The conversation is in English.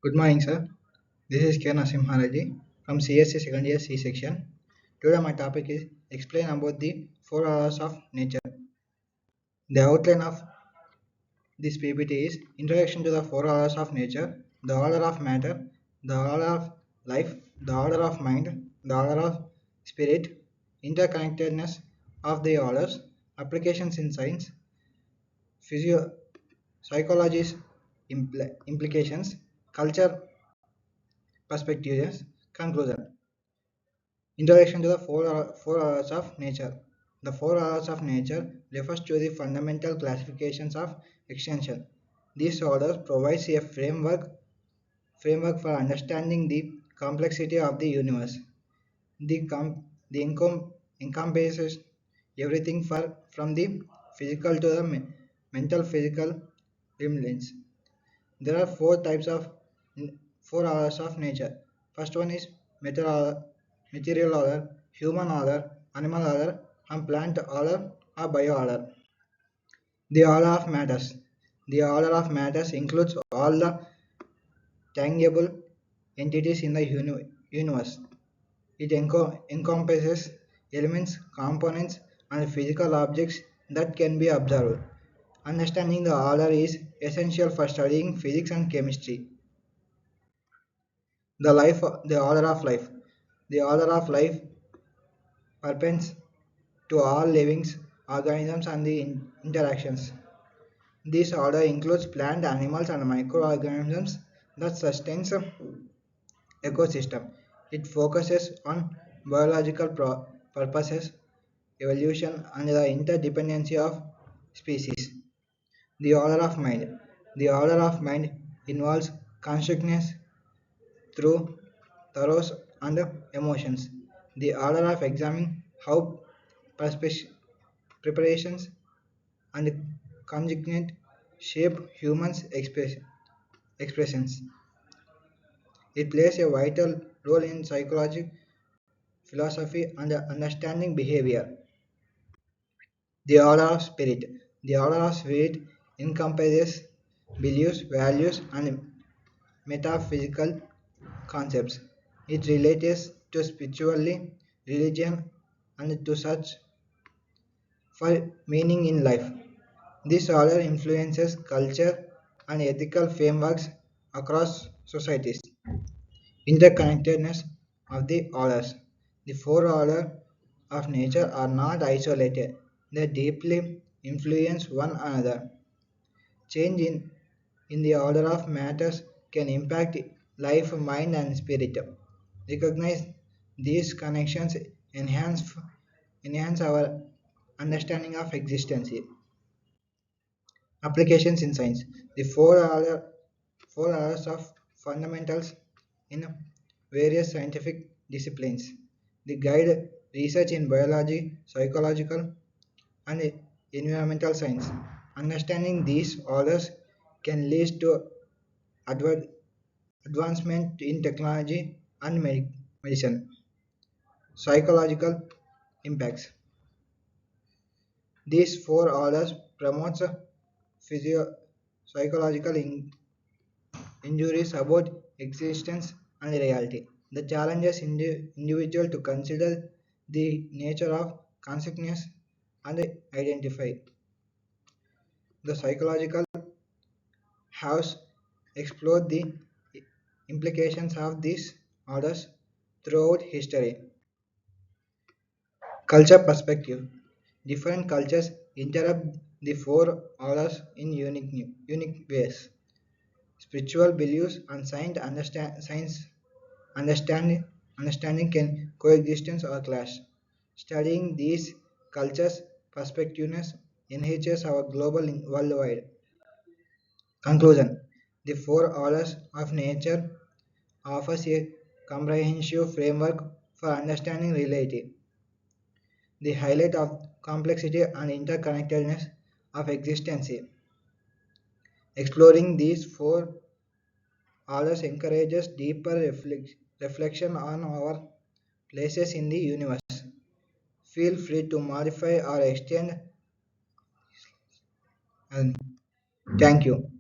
Good morning, sir. This is K. Nasim Haraji from CSC second year C section. Today my topic is explain about the four laws of nature. The outline of this PPT is introduction to the four laws of nature, the order of matter, the order of life, the order of mind, the order of spirit, interconnectedness of the orders, applications in science, physio, psychology's implications, culture perspectives, conclusion. Introduction to the four laws of nature. The four laws of nature refers to the fundamental classifications of extension. These orders provides a framework for understanding the complexity of the universe. The encompasses everything from the physical to the mental physical limits. There are four orders of nature. First one is material order, human order, animal order, and plant order or bio order. The order of matters. The order of matters includes all the tangible entities in the universe. It encompasses elements, components, and physical objects that can be observed. Understanding the order is essential for studying physics and chemistry. The order of life. The order of life pertains to all living organisms and the interactions. This order includes plant, animals, and microorganisms that sustains a ecosystem. It focuses on biological purposes, evolution, and the interdependency of species. The order of mind. The order of mind involves consciousness through thoughts and emotions. The order of examining how preparations and conjugate shape humans' expressions. It plays a vital role in psychology, philosophy, and understanding behavior. The order of spirit. The order of spirit encompasses beliefs, values, and metaphysical concepts. It relates to spirituality, religion, and to search for meaning in life. This order influences culture and ethical frameworks across societies. Interconnectedness of the orders. The four orders of nature are not isolated, they deeply influence one another. Change in the order of matters can impact life, mind, and spirit. Recognize these connections enhance our understanding of existence. Applications in science. The four orders of fundamentals in various scientific disciplines. They guide research in biology, psychological, and environmental science. Understanding these orders can lead to adva- advancement in technology and medicine. Psychological impacts. These four orders promotes physio- psychological injuries about existence and reality. The challenges individual to consider the nature of consciousness and identify. The psychological has explored the implications of these orders throughout history. Culture perspective. Different cultures interrupt the four orders in unique ways. Spiritual beliefs and science understanding can coexist or clash. Studying these cultures' perspectives enhances our global worldwide. Conclusion. The four orders of nature offers a comprehensive framework for understanding reality. The highlight of complexity and interconnectedness of existence. Exploring these four orders encourages deeper reflection on our places in the universe. Feel free to modify or extend and thank you.